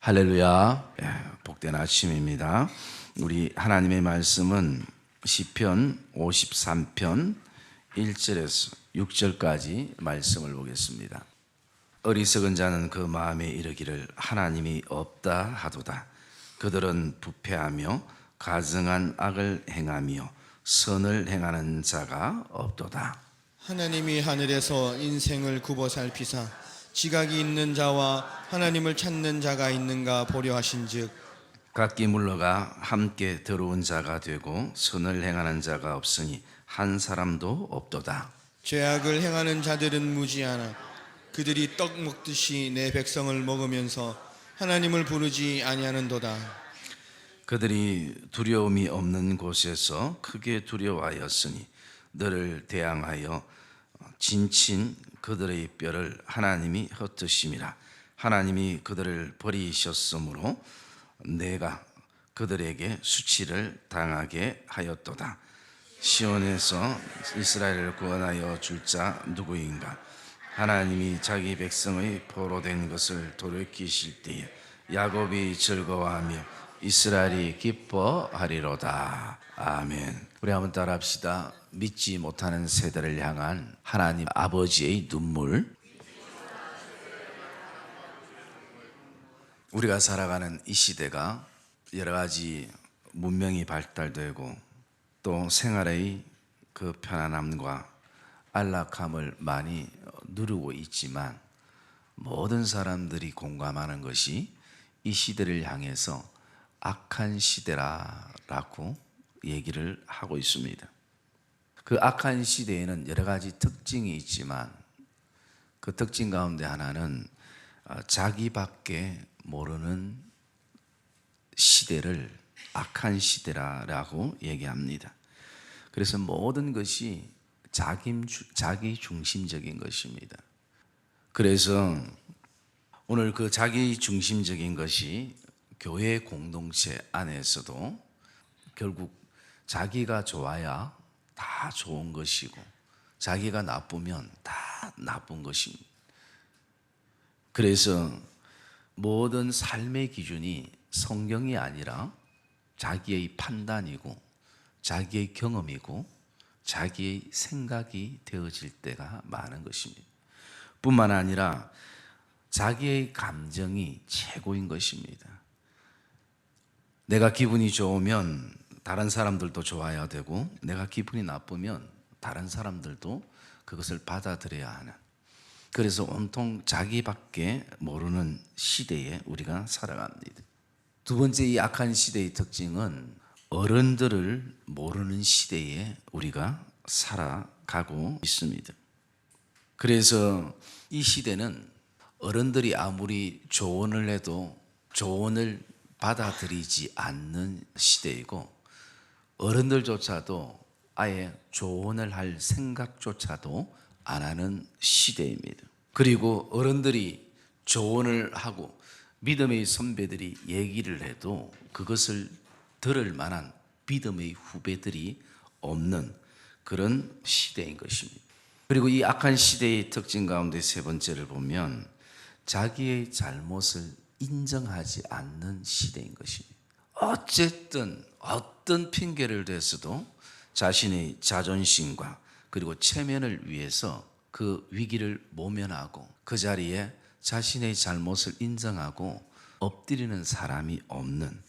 할렐루야. 복된 아침입니다. 우리 하나님의 말씀은 시편 53편 1절에서 6절까지 말씀을 보겠습니다. 어리석은 자는 그 마음에 이르기를 하나님이 없다 하도다. 그들은 부패하며 가증한 악을 행하며 선을 행하는 자가 없도다. 하나님이 하늘에서 인생을 굽어 살피사 지각이 있는 자와 하나님을 찾는 자가 있는가 보려 하신즉 각기 물러가 함께 들어온 자가 되고 선을 행하는 자가 없으니 한 사람도 없도다. 죄악을 행하는 자들은 무지하나 그들이 떡 먹듯이 내 백성을 먹으면서 하나님을 부르지 아니하는도다. 그들이 두려움이 없는 곳에서 크게 두려워하였으니 너를 대항하여 진친 그들의 뼈를 하나님이 흩으심이라. 하나님이 그들을 버리셨으므로 내가 그들에게 수치를 당하게 하였도다. 시온에서 이스라엘을 구원하여 줄 자 누구인가? 하나님이 자기 백성의 포로된 것을 돌이키실 때에 야곱이 즐거워하며 이스라엘이 기뻐하리로다. 아멘. 우리 한번 따라합시다. 믿지 못하는 세대를 향한 하나님 아버지의 눈물. 우리가 살아가는 이 시대가 여러 가지 문명이 발달되고 또 생활의 그 편안함과 안락함을 많이 누리고 있지만 모든 사람들이 공감하는 것이 이 시대를 향해서 악한 시대라고 얘기를 하고 있습니다. 그 악한 시대에는 여러 가지 특징이 있지만 그 특징 가운데 하나는 자기밖에 모르는 시대를 악한 시대라고 얘기합니다. 그래서 모든 것이 자기 중심적인 것입니다. 그래서 오늘 그 자기 중심적인 것이 교회 공동체 안에서도 결국 자기가 좋아야 다 좋은 것이고 자기가 나쁘면 다 나쁜 것입니다. 그래서 모든 삶의 기준이 성경이 아니라 자기의 판단이고 자기의 경험이고 자기의 생각이 되어질 때가 많은 것입니다. 뿐만 아니라 자기의 감정이 최고인 것입니다. 내가 기분이 좋으면 다른 사람들도 좋아야 되고 내가 기분이 나쁘면 다른 사람들도 그것을 받아들여야 하는, 그래서 온통 자기밖에 모르는 시대에 우리가 살아갑니다. 두 번째, 이 악한 시대의 특징은 어른들을 모르는 시대에 우리가 살아가고 있습니다. 그래서 이 시대는 어른들이 아무리 조언을 해도 조언을 받아들이지 않는 시대이고 어른들조차도 아예 조언을 할 생각조차도 안 하는 시대입니다. 그리고 어른들이 조언을 하고 믿음의 선배들이 얘기를 해도 그것을 들을 만한 믿음의 후배들이 없는 그런 시대인 것입니다. 그리고 이 악한 시대의 특징 가운데 세 번째를 보면 자기의 잘못을 인정하지 않는 시대인 것입니다. 어쨌든 어떤 핑계를 대서도 자신의 자존심과 그리고 체면을 위해서 그 위기를 모면하고 그 자리에 자신의 잘못을 인정하고 엎드리는 사람이 없는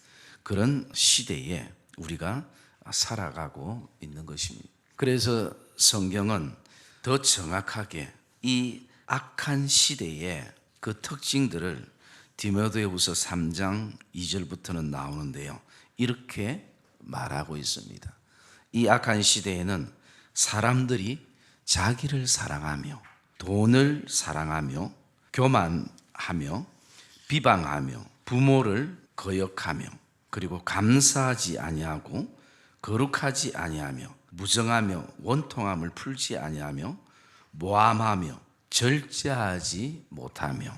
그런 시대에 우리가 살아가고 있는 것입니다. 그래서 성경은 더 정확하게 이 악한 시대의 그 특징들을 디모데후서 3장 2절부터는 나오는데요, 이렇게 말하고 있습니다. 이 악한 시대에는 사람들이 자기를 사랑하며 돈을 사랑하며 교만하며 비방하며 부모를 거역하며 그리고 감사하지 아니하고 거룩하지 아니하며 무정하며 원통함을 풀지 아니하며 모함하며 절제하지 못하며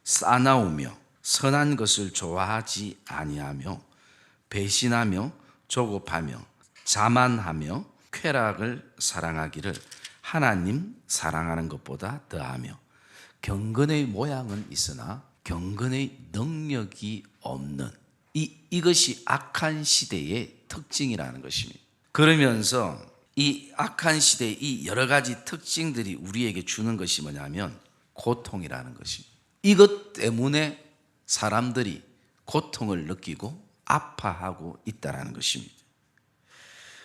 싸나우며 선한 것을 좋아하지 아니하며 배신하며 조급하며 자만하며 쾌락을 사랑하기를 하나님 사랑하는 것보다 더하며 경건의 모양은 있으나 경건의 능력이 없는 이것이 악한 시대의 특징이라는 것입니다. 그러면서 이 악한 시대의 이 여러 가지 특징들이 우리에게 주는 것이 뭐냐면 고통이라는 것입니다. 이것 때문에 사람들이 고통을 느끼고 아파하고 있다는 것입니다.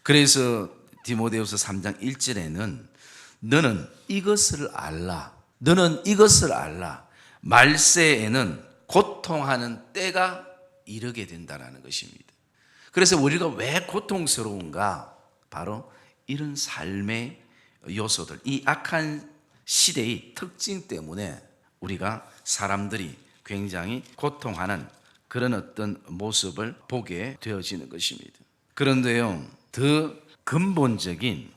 그래서 디모데후서 3장 1절에는 너는 이것을 알라. 너는 이것을 알라. 말세에는 고통하는 때가 이르게 된다는 것입니다. 그래서 우리가 왜 고통스러운가? 바로 이런 삶의 요소들, 이 악한 시대의 특징 때문에 우리가 사람들이 굉장히 고통하는 그런 어떤 모습을 보게 되어지는 것입니다. 그런데요, 더 근본적인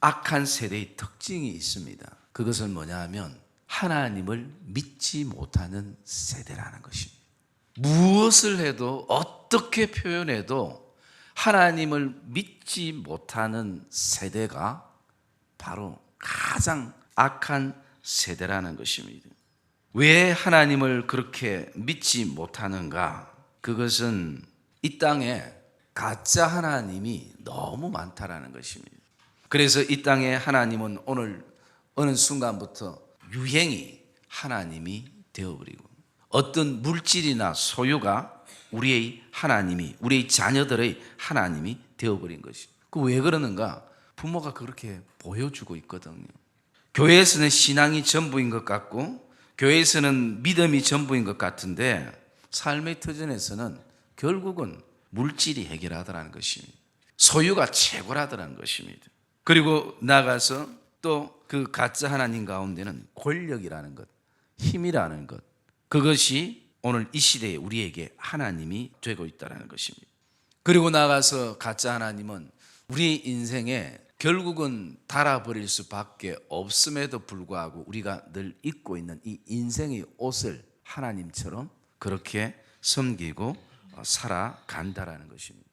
악한 세대의 특징이 있습니다. 그것은 뭐냐 하면 하나님을 믿지 못하는 세대라는 것입니다. 무엇을 해도 어떻게 표현해도 하나님을 믿지 못하는 세대가 바로 가장 악한 세대라는 것입니다. 왜 하나님을 그렇게 믿지 못하는가? 그것은 이 땅에 가짜 하나님이 너무 많다라는 것입니다. 그래서 이 땅에 하나님은 오늘 어느 순간부터 유행이 하나님이 되어버리고 어떤 물질이나 소유가 우리의 하나님이, 우리의 자녀들의 하나님이 되어버린 것이. 그 왜 그러는가? 부모가 그렇게 보여주고 있거든요. 교회에서는 신앙이 전부인 것 같고 교회에서는 믿음이 전부인 것 같은데 삶의 터전에서는 결국은 물질이 해결하더라는 것입니다. 소유가 최고라더라는 것입니다. 그리고 나가서 또 그 가짜 하나님 가운데는 권력이라는 것, 힘이라는 것, 그것이 오늘 이 시대에 우리에게 하나님이 되고 있다는 것입니다. 그리고 나가서 가짜 하나님은 우리 인생에 결국은 달아버릴 수밖에 없음에도 불구하고 우리가 늘 입고 있는 이 인생의 옷을 하나님처럼 그렇게 섬기고 살아간다라는 것입니다.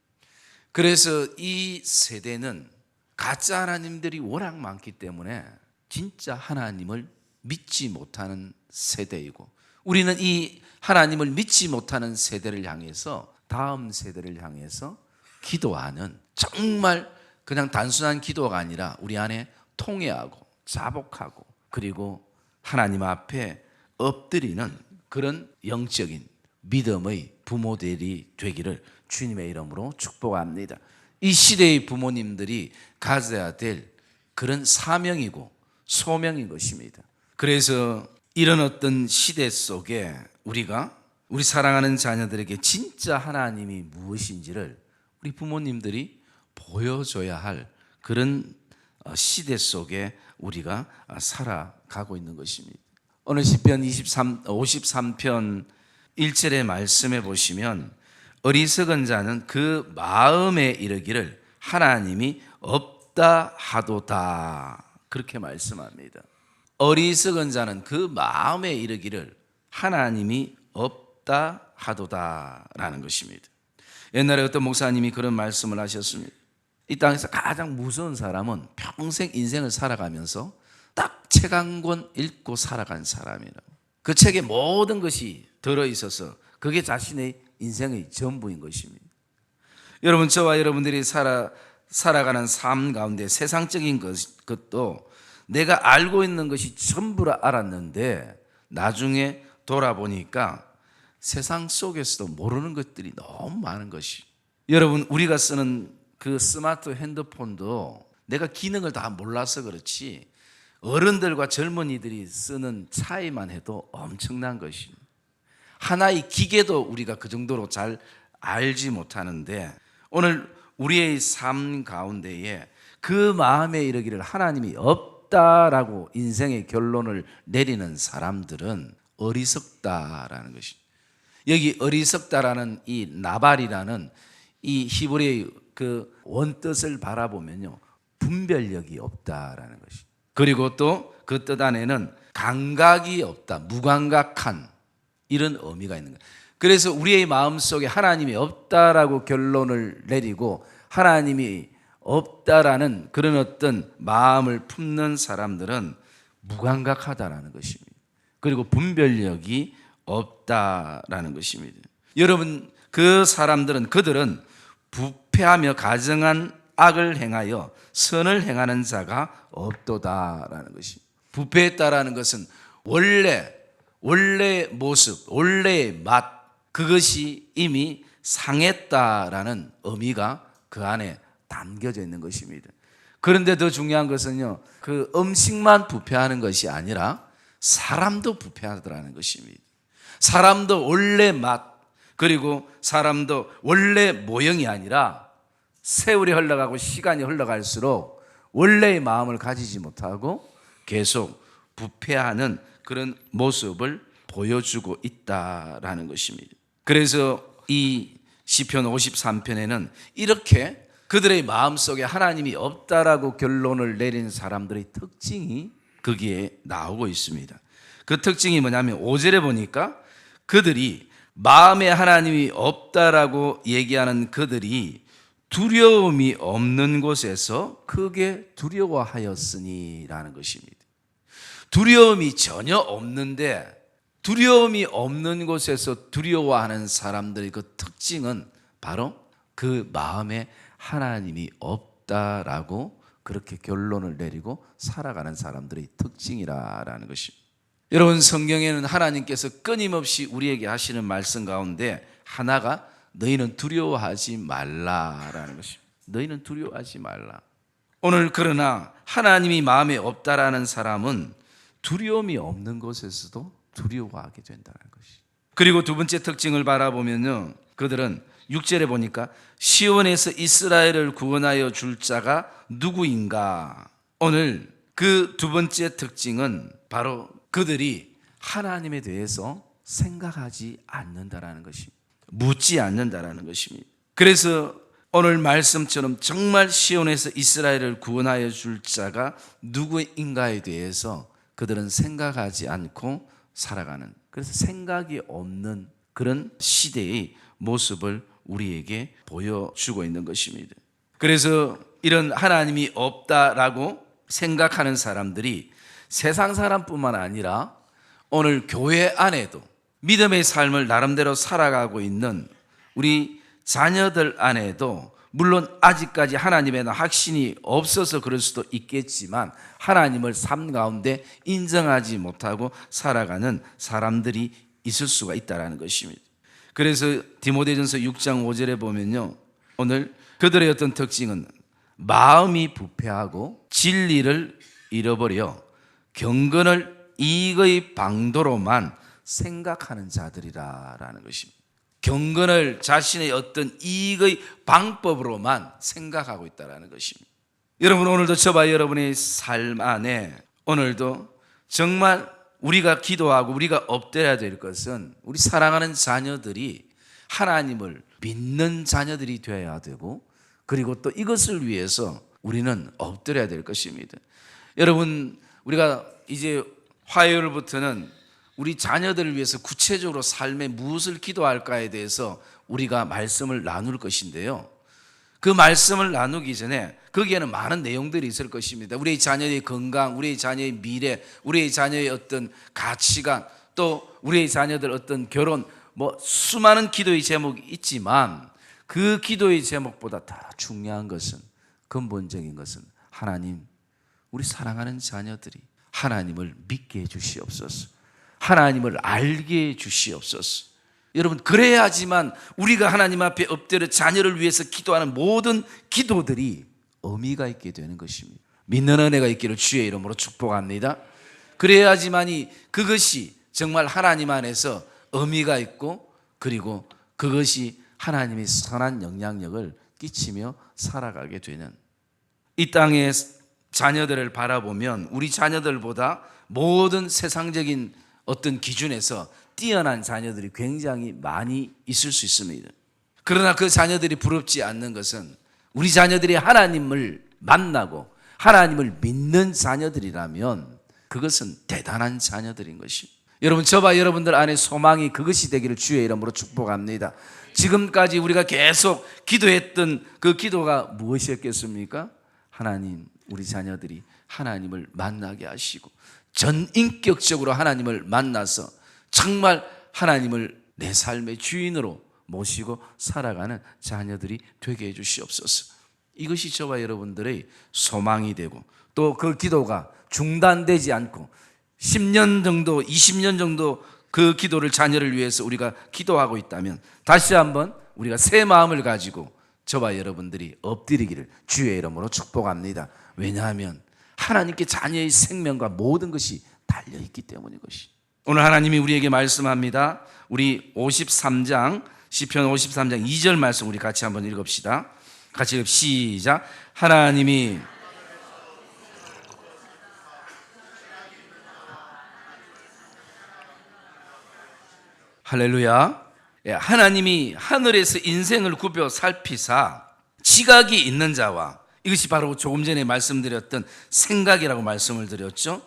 그래서 이 세대는 가짜 하나님들이 워낙 많기 때문에 진짜 하나님을 믿지 못하는 세대이고 우리는 이 하나님을 믿지 못하는 세대를 향해서 다음 세대를 향해서 기도하는 정말 그냥 단순한 기도가 아니라 우리 안에 통회하고 자복하고 그리고 하나님 앞에 엎드리는 그런 영적인 믿음의 부모들이 되기를 주님의 이름으로 축복합니다. 이 시대의 부모님들이 가져야 될 그런 사명이고 소명인 것입니다. 그래서 이런 어떤 시대 속에 우리가 우리 사랑하는 자녀들에게 진짜 하나님이 무엇인지를 우리 부모님들이 보여줘야 할 그런 시대 속에 우리가 살아가고 있는 것입니다. 오늘 시편 53편 1절의 말씀에 보시면 어리석은 자는 그 마음에 이르기를 하나님이 없다 하도다 그렇게 말씀합니다. 어리석은 자는 그 마음에 이르기를 하나님이 없다 하도다라는 것입니다. 옛날에 어떤 목사님이 그런 말씀을 하셨습니다. 이 땅에서 가장 무서운 사람은 평생 인생을 살아가면서 딱 책 한 권 읽고 살아간 사람이라고. 그 책에 모든 것이 들어있어서 그게 자신의 인생의 전부인 것입니다. 여러분, 저와 여러분들이 살아가는 삶 가운데 세상적인 것도 내가 알고 있는 것이 전부라 알았는데 나중에 돌아보니까 세상 속에서도 모르는 것들이 너무 많은 것이. 여러분, 우리가 쓰는 그 스마트 핸드폰도 내가 기능을 다 몰라서 그렇지 어른들과 젊은이들이 쓰는 차이만 해도 엄청난 것입니다. 하나의 기계도 우리가 그 정도로 잘 알지 못하는데 오늘 우리의 삶 가운데에 그 마음에 이르기를 하나님이 없다라고 인생의 결론을 내리는 사람들은 어리석다라는 것입니다. 여기 어리석다라는 이 나발이라는 이 히브리의 그 원뜻을 바라보면요 분별력이 없다라는 것입니다. 그리고 또 그 뜻 안에는 감각이 없다, 무감각한 이런 의미가 있는 거예요. 그래서 우리의 마음속에 하나님이 없다라고 결론을 내리고 하나님이 없다라는 그런 어떤 마음을 품는 사람들은 무감각하다라는 것입니다. 그리고 분별력이 없다라는 것입니다. 여러분, 그들은 부패하며 가증한 악을 행하여 선을 행하는 자가 없도다라는 것입니다. 부패했다라는 것은 원래의 모습, 원래의 맛, 그것이 이미 상했다라는 의미가 그 안에 담겨져 있는 것입니다. 그런데 더 중요한 것은요, 그 음식만 부패하는 것이 아니라 사람도 부패하더라는 것입니다. 사람도 원래 맛, 그리고 사람도 원래 모형이 아니라 세월이 흘러가고 시간이 흘러갈수록 원래의 마음을 가지지 못하고 계속 부패하는 그런 모습을 보여주고 있다라는 것입니다. 그래서 이 시편 53편에는 이렇게 그들의 마음속에 하나님이 없다라고 결론을 내린 사람들의 특징이 거기에 나오고 있습니다. 그 특징이 뭐냐면 5절에 보니까 그들이 마음에 하나님이 없다라고 얘기하는 그들이 두려움이 없는 곳에서 크게 두려워하였으니라는 것입니다. 두려움이 전혀 없는데 두려움이 없는 곳에서 두려워하는 사람들의 그 특징은 바로 그 마음에 하나님이 없다라고 그렇게 결론을 내리고 살아가는 사람들의 특징이라는 것입니다. 여러분, 성경에는 하나님께서 끊임없이 우리에게 하시는 말씀 가운데 하나가 너희는 두려워하지 말라라는 것입니다. 너희는 두려워하지 말라. 오늘 그러나 하나님이 마음에 없다라는 사람은 두려움이 없는 곳에서도 두려워하게 된다는 것이. 그리고 두 번째 특징을 바라보면요, 그들은 6절에 보니까 시온에서 이스라엘을 구원하여 줄 자가 누구인가. 오늘 그 두 번째 특징은 바로 그들이 하나님에 대해서 생각하지 않는다라는 것입니다. 묻지 않는다라는 것입니다. 그래서 오늘 말씀처럼 정말 시온에서 이스라엘을 구원하여 줄 자가 누구인가에 대해서 그들은 생각하지 않고 살아가는, 그래서 생각이 없는 그런 시대의 모습을 우리에게 보여주고 있는 것입니다. 그래서 이런 하나님이 없다라고 생각하는 사람들이 세상 사람뿐만 아니라 오늘 교회 안에도 믿음의 삶을 나름대로 살아가고 있는 우리 자녀들 안에도 물론 아직까지 하나님에 대한 확신이 없어서 그럴 수도 있겠지만 하나님을 삶 가운데 인정하지 못하고 살아가는 사람들이 있을 수가 있다는 것입니다. 그래서 디모데전서 6장 5절에 보면요, 오늘 그들의 어떤 특징은 마음이 부패하고 진리를 잃어버려 경건을 이익의 방도로만 생각하는 자들이라는 것입니다. 경건을 자신의 어떤 이익의 방법으로만 생각하고 있다는 것입니다. 여러분, 오늘도 저와 여러분의 삶 안에 오늘도 정말 우리가 기도하고 우리가 엎드려야 될 것은 우리 사랑하는 자녀들이 하나님을 믿는 자녀들이 되어야 되고, 그리고 또 이것을 위해서 우리는 엎드려야 될 것입니다. 여러분, 우리가 이제 화요일부터는 우리 자녀들을 위해서 구체적으로 삶에 무엇을 기도할까에 대해서 우리가 말씀을 나눌 것인데요, 그 말씀을 나누기 전에 거기에는 많은 내용들이 있을 것입니다. 우리의 자녀의 건강, 우리의 자녀의 미래, 우리의 자녀의 어떤 가치관, 또 우리의 자녀들 어떤 결혼, 수많은 기도의 제목이 있지만 그 기도의 제목보다 더 중요한 것은, 근본적인 것은 하나님, 우리 사랑하는 자녀들이 하나님을 믿게 해 주시옵소서. 하나님을 알게 해 주시옵소서. 여러분, 그래야지만 우리가 하나님 앞에 엎드려 자녀를 위해서 기도하는 모든 기도들이 의미가 있게 되는 것입니다. 믿는 은혜가 있기를 주의 이름으로 축복합니다. 그래야지만이 그것이 정말 하나님 안에서 의미가 있고, 그리고 그것이 하나님의 선한 영향력을 끼치며 살아가게 되는, 이 땅의 자녀들을 바라보면 우리 자녀들보다 모든 세상적인 어떤 기준에서 뛰어난 자녀들이 굉장히 많이 있을 수 있습니다. 그러나 그 자녀들이 부럽지 않는 것은 우리 자녀들이 하나님을 만나고 하나님을 믿는 자녀들이라면 그것은 대단한 자녀들인 것입니다. 여러분, 저와 여러분들 안에 소망이 그것이 되기를 주의 이름으로 축복합니다. 지금까지 우리가 계속 기도했던 그 기도가 무엇이었겠습니까? 하나님, 우리 자녀들이 하나님을 만나게 하시고 전인격적으로 하나님을 만나서 정말 하나님을 내 삶의 주인으로 모시고 살아가는 자녀들이 되게 해 주시옵소서. 이것이 저와 여러분들의 소망이 되고 또 그 기도가 중단되지 않고 10년 정도 20년 정도 그 기도를 자녀를 위해서 우리가 기도하고 있다면 다시 한번 우리가 새 마음을 가지고 저와 여러분들이 엎드리기를 주의 이름으로 축복합니다. 왜냐하면 하나님께 자녀의 생명과 모든 것이 달려있기 때문인 것이. 오늘 하나님이 우리에게 말씀합니다. 우리 53장 시편 53장 2절 말씀 우리 같이 한번 읽읍시다. 같이 시작. 하나님이 할렐루야. 하나님이 하늘에서 인생을 굽혀 살피사 지각이 있는 자와, 이것이 바로 조금 전에 말씀드렸던 생각이라고 말씀을 드렸죠.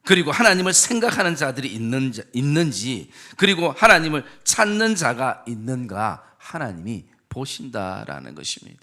그리고 하나님을 생각하는 자들이 있는지, 그리고 하나님을 찾는 자가 있는가 하나님이 보신다라는 것입니다.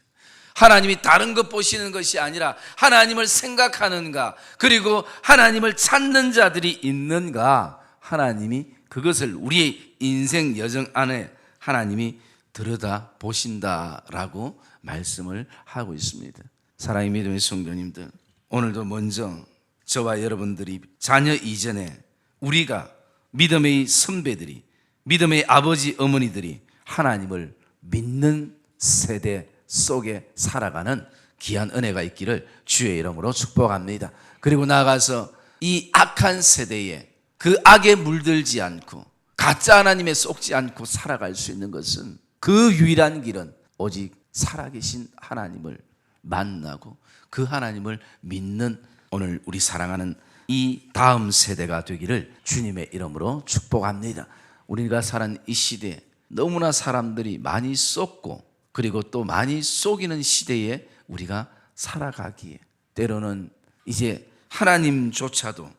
하나님이 다른 것 보시는 것이 아니라 하나님을 생각하는가, 그리고 하나님을 찾는 자들이 있는가 하나님이 그것을 우리의 인생 여정 안에 하나님이 들여다 보신다라고 말씀을 하고 있습니다. 사랑의 믿음의 성도님들, 오늘도 먼저 저와 여러분들이 자녀 이전에 우리가 믿음의 선배들이, 믿음의 아버지 어머니들이 하나님을 믿는 세대 속에 살아가는 귀한 은혜가 있기를 주의 이름으로 축복합니다. 그리고 나아가서 이 악한 세대에 그 악에 물들지 않고 가짜 하나님에 속지 않고 살아갈 수 있는 것은 그 유일한 길은 오직 살아계신 하나님을 만나고 그 하나님을 믿는 오늘 우리 사랑하는 이 다음 세대가 되기를 주님의 이름으로 축복합니다. 우리가 사는 이 시대에 너무나 사람들이 많이 쏟고 그리고 또 많이 속이는 시대에 우리가 살아가기에 때로는 이제 하나님조차도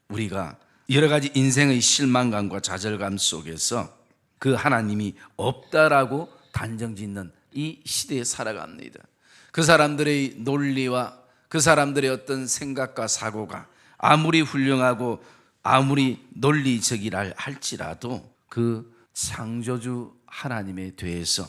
우리가 여러 가지 인생의 실망감과 좌절감 속에서 그 하나님이 없다라고 단정짓는 이 시대에 살아갑니다. 그 사람들의 논리와 그 사람들의 어떤 생각과 사고가 아무리 훌륭하고 아무리 논리적이라 할지라도 그 창조주 하나님에 대해서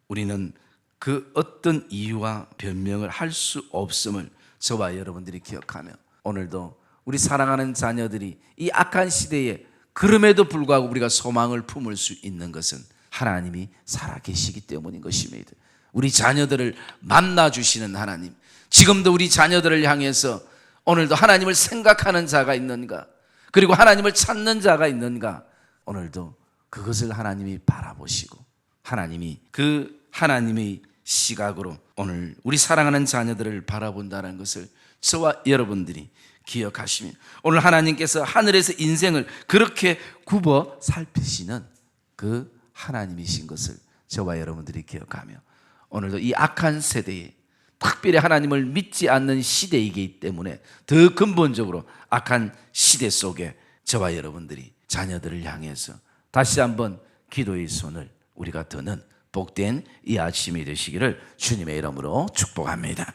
우리는 그 어떤 이유와 변명을 할 수 없음을 저와 여러분들이 기억하며 오늘도 우리 사랑하는 자녀들이 이 악한 시대에 그럼에도 불구하고 우리가 소망을 품을 수 있는 것은 하나님이 살아계시기 때문인 것입니다. 우리 자녀들을 만나주시는 하나님, 지금도 우리 자녀들을 향해서 오늘도 하나님을 생각하는 자가 있는가, 그리고 하나님을 찾는 자가 있는가, 오늘도 그것을 하나님이 바라보시고 하나님이 그 하나님의 시각으로 오늘 우리 사랑하는 자녀들을 바라본다는 것을 저와 여러분들이 기억하시며 오늘 하나님께서 하늘에서 인생을 그렇게 굽어 살피시는 그 하나님이신 것을 저와 여러분들이 기억하며 오늘도 이 악한 세대에 특별히 하나님을 믿지 않는 시대이기 때문에 더 근본적으로 악한 시대 속에 저와 여러분들이 자녀들을 향해서 다시 한번 기도의 손을 우리가 드는 복된 이 아침이 되시기를 주님의 이름으로 축복합니다.